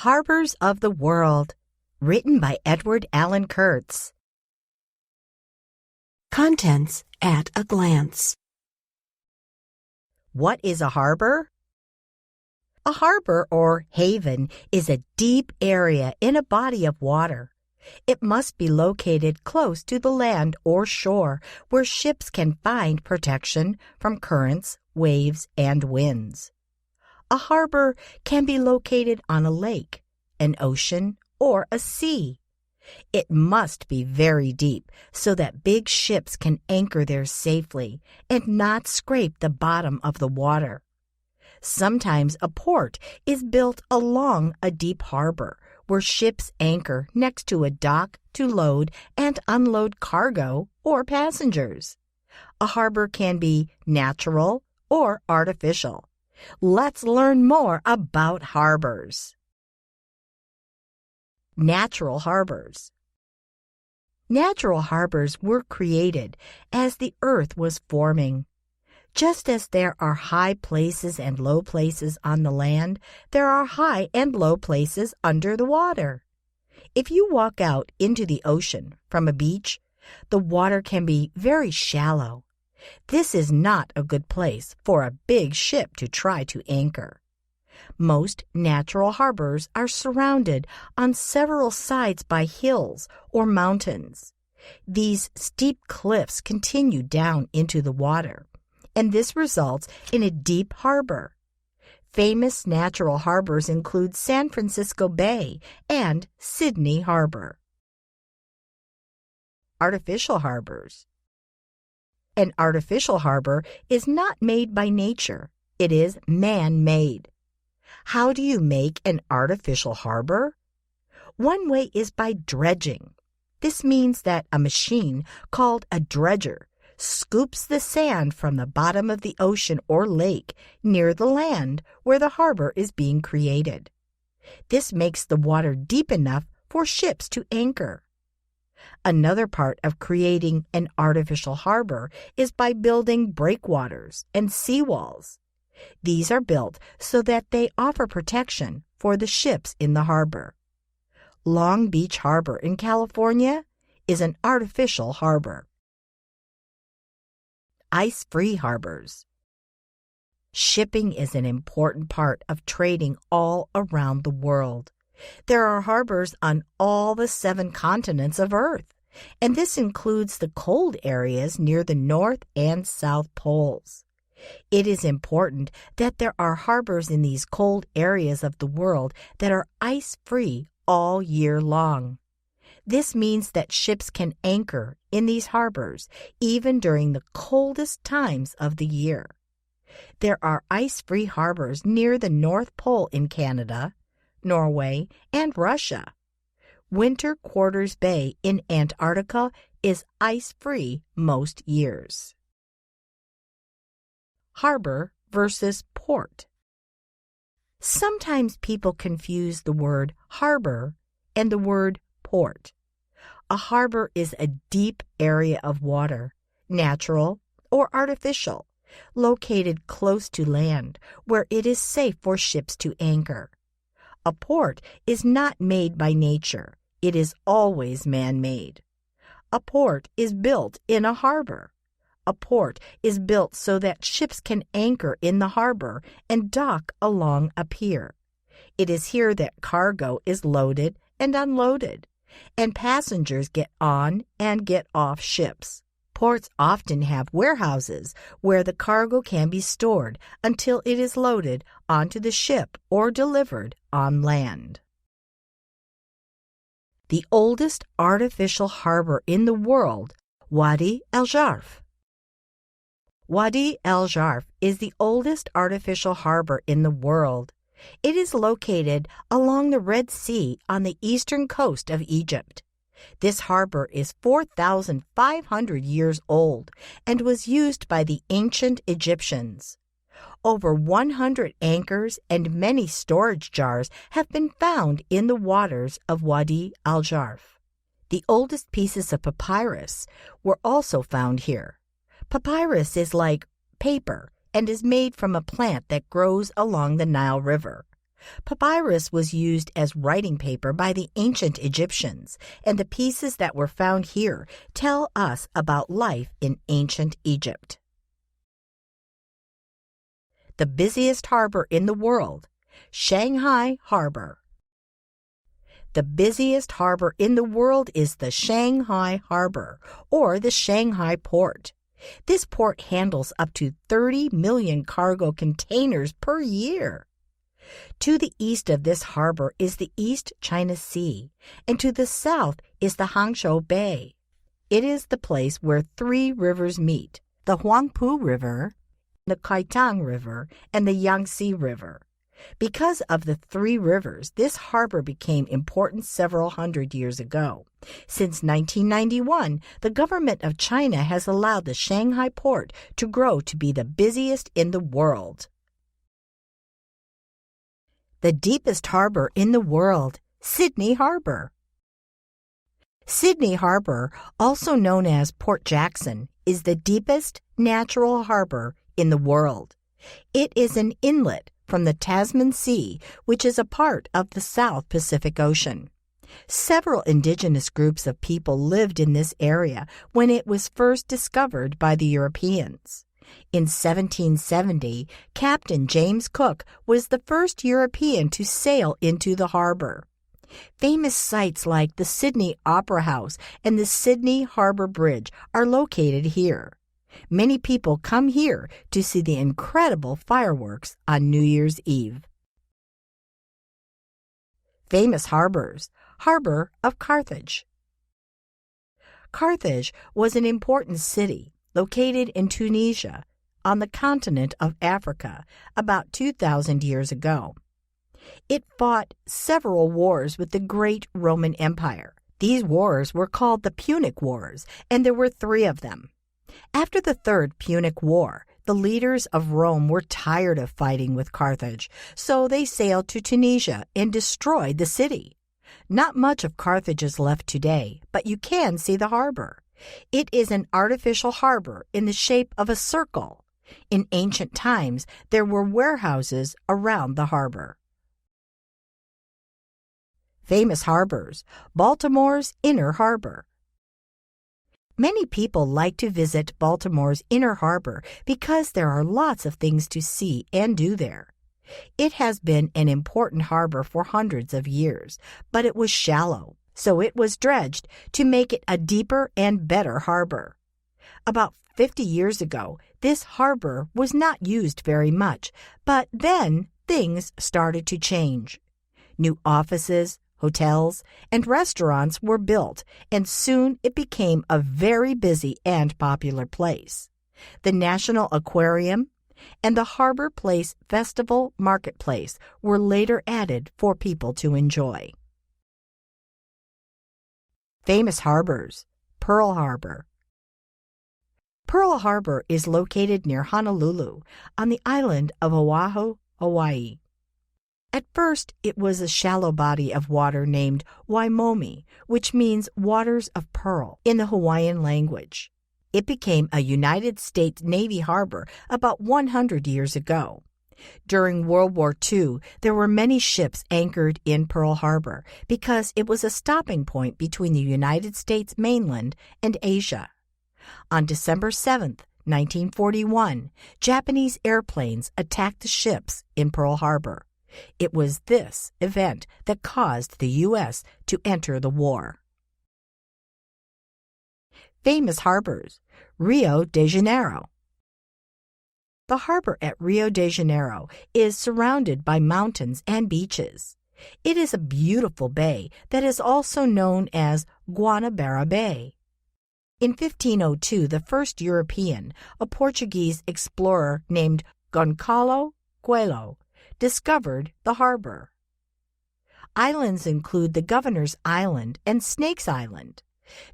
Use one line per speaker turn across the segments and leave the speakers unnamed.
Harbors of the World, written by Edward Allen Kurtz.
Contents at a glance.
What is a harbor? A harbor or haven is a deep area in a body of water. It must be located close to the land or shore where ships can find protection from currents, waves, and winds. A harbor can be located on a lake, an ocean, or a sea. It must be very deep so that big ships can anchor there safely and not scrape the bottom of the water. Sometimes a port is built along a deep harbor where ships anchor next to a dock to load and unload cargo or passengers. A harbor can be natural or artificial. Let's learn more about harbors. Natural harbors. Natural harbors were created as the earth was forming. Just as there are high places and low places on the land, there are high and low places under the water. If you walk out into the ocean from a beach, the water can be very shallow. This is not a good place for a big ship to try to anchor. Most natural harbors are surrounded on several sides by hills or mountains. These steep cliffs continue down into the water, and this results in a deep harbor. Famous natural harbors include San Francisco Bay and Sydney Harbor. Artificial harbors. An artificial harbor is not made by nature. It is man-made. How do you make an artificial harbor? One way is by dredging. This means that a machine called a dredger scoops the sand from the bottom of the ocean or lake near the land where the harbor is being created. This makes the water deep enough for ships to anchor. Another part of creating an artificial harbor is by building breakwaters and seawalls. These are built so that they offer protection for the ships in the harbor. Long Beach Harbor in California is an artificial harbor. Ice-free harbors. Shipping is an important part of trading all around the world. There are harbors on all the 7 continents of Earth, and this includes the cold areas near the North and South Poles. It is important that there are harbors in these cold areas of the world that are ice-free all year long. This means that ships can anchor in these harbors even during the coldest times of the year. There are ice-free harbors near the North Pole in Canada, Norway, and Russia. Winter Quarters Bay in Antarctica is ice-free most years. Harbor versus port. Sometimes people confuse the word harbor and the word port. A harbor is a deep area of water, natural or artificial, located close to land where it is safe for ships to anchor. A port is not made by nature. It is always man-made. A port is built in a harbor. A port is built so that ships can anchor in the harbor and dock along a pier. It is here that cargo is loaded and unloaded, and passengers get on and get off ships. Ports often have warehouses where the cargo can be stored until it is loaded onto the ship or delivered on land. The oldest artificial harbor in the world, Wadi al Jarf. Wadi al Jarf is the oldest artificial harbor in the world. It is located along the Red Sea on the eastern coast of Egypt. This harbor is 4,500 years old and was used by the ancient Egyptians. Over 100 anchors and many storage jars have been found in the waters of Wadi al Jarf. The oldest pieces of papyrus were also found here. Papyrus is like paper and is made from a plant that grows along the Nile River. Papyrus was used as writing paper by the ancient Egyptians, and the pieces that were found here tell us about life in ancient Egypt. The busiest harbor in the world, Shanghai Harbor. The busiest harbor in the world is the Shanghai Harbor, or the Shanghai Port. This port handles up to 30 million cargo containers per year. To the east of this harbor is the East China Sea, and to the south is the Hangzhou Bay. It is the place where three rivers meet, the Huangpu River, the Kaitang River, and the Yangtze River. Because of the three rivers, this harbor became important several hundred years ago. Since 1991, the government of China has allowed the Shanghai port to grow to be the busiest in the world. The deepest harbor in the world, Sydney Harbor. Sydney Harbor, also known as Port Jackson, is the deepest natural harbor in the world. It is an inlet from the Tasman Sea, which is a part of the South Pacific Ocean. Several indigenous groups of people lived in this area when it was first discovered by the Europeans. In 1770, Captain James Cook was the first European to sail into the harbor. Famous sites like the Sydney Opera House and the Sydney Harbour Bridge are located here. Many people come here to see the incredible fireworks on New Year's Eve. Famous harbors. Harbor of Carthage. Carthage was an important city located in Tunisia, on the continent of Africa, about 2,000 years ago. It fought several wars with the great Roman Empire. These wars were called the Punic Wars, and there were 3 of them. After the Third Punic War, the leaders of Rome were tired of fighting with Carthage, so they sailed to Tunisia and destroyed the city. Not much of Carthage is left today, but you can see the harbor. It is an artificial harbor in the shape of a circle. In ancient times, there were warehouses around the harbor. Famous harbors. Baltimore's Inner Harbor. Many people like to visit Baltimore's Inner Harbor because there are lots of things to see and do there. It has been an important harbor for hundreds of years, but it was shallow, so it was dredged to make it a deeper and better harbor. About 50 years ago, this harbor was not used very much, but then things started to change. New offices, hotels, and restaurants were built, and soon it became a very busy and popular place. The National Aquarium and the Harbor Place Festival Marketplace were later added for people to enjoy. Famous harbors. Pearl Harbor. Pearl Harbor is located near Honolulu on the island of Oahu, Hawaii. At first, it was a shallow body of water named Waimomi, which means waters of pearl in the Hawaiian language. It became a United States Navy harbor about 100 years ago. During World War II, there were many ships anchored in Pearl Harbor because it was a stopping point between the United States mainland and Asia. On December 7, 1941, Japanese airplanes attacked the ships in Pearl Harbor. It was this event that caused the U.S. to enter the war. Famous harbors. Rio de Janeiro. The harbor at Rio de Janeiro is surrounded by mountains and beaches. It is a beautiful bay that is also known as Guanabara Bay. In 1502, the first European, a Portuguese explorer named Gonçalo Coelho, discovered the harbor. Islands include the Governor's Island and Snake's Island.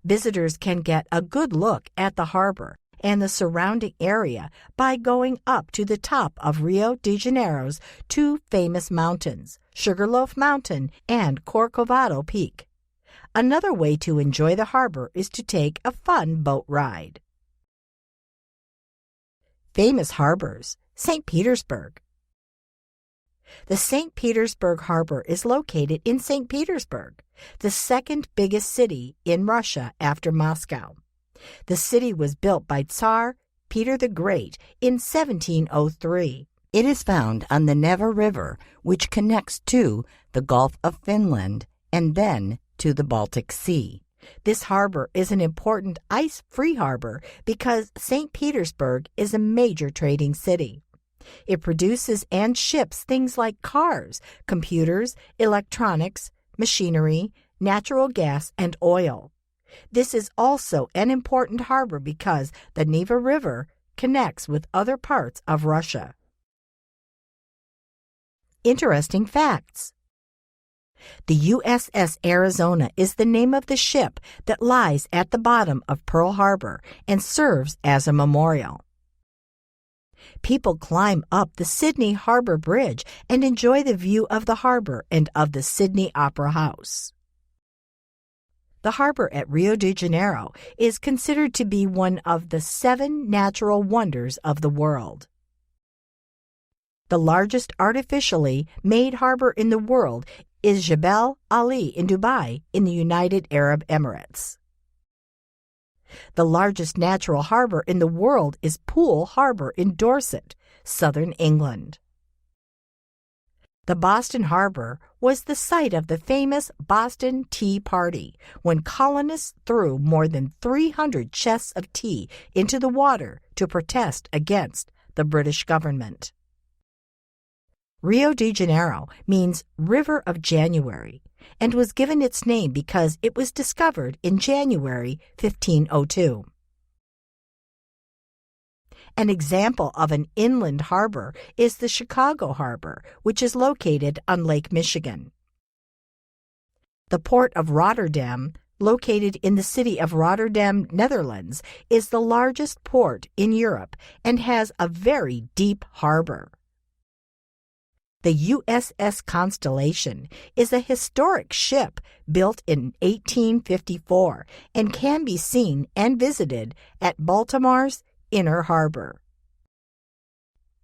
Visitors can get a good look at the harbor and the surrounding area by going up to the top of Rio de Janeiro's 2 famous mountains, Sugarloaf Mountain and Corcovado Peak. Another way to enjoy the harbor is to take a fun boat ride. Famous harbors. St. Petersburg. The St. Petersburg Harbor is located in St. Petersburg, the second biggest city in Russia after Moscow. The city was built by Tsar Peter the Great in 1703. It is found on the Neva River, which connects to the Gulf of Finland and then to the Baltic Sea. This harbor is an important ice-free harbor because St. Petersburg is a major trading city. It produces and ships things like cars, computers, electronics, machinery, natural gas, and oil. This is also an important harbor because the Neva River connects with other parts of Russia. Interesting facts. The USS Arizona is the name of the ship that lies at the bottom of Pearl Harbor and serves as a memorial. People climb up the Sydney Harbor Bridge and enjoy the view of the harbor and of the Sydney Opera House. The harbor at Rio de Janeiro is considered to be one of the 7 natural wonders of the world. The largest artificially made harbor in the world is Jebel Ali in Dubai in the United Arab Emirates. The largest natural harbor in the world is Poole Harbor in Dorset, southern England. The Boston Harbor was the site of the famous Boston Tea Party, when colonists threw more than 300 chests of tea into the water to protest against the British government. Rio de Janeiro means River of January and was given its name because it was discovered in January 1502. An example of an inland harbor is the Chicago Harbor, which is located on Lake Michigan. The port of Rotterdam, located in the city of Rotterdam, Netherlands, is the largest port in Europe and has a very deep harbor. The USS Constellation is a historic ship built in 1854 and can be seen and visited at Baltimore's Inner Harbor.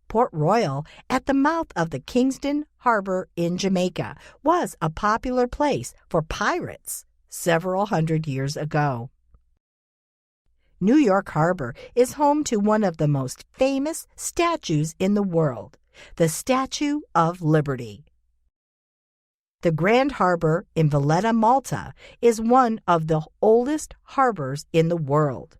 Port Royal at the mouth of the Kingston Harbor in Jamaica was a popular place for pirates several hundred years ago. New York Harbor is home to one of the most famous statues in the world, the Statue of Liberty. The Grand Harbor in Valletta, Malta, is one of the oldest harbors in the world.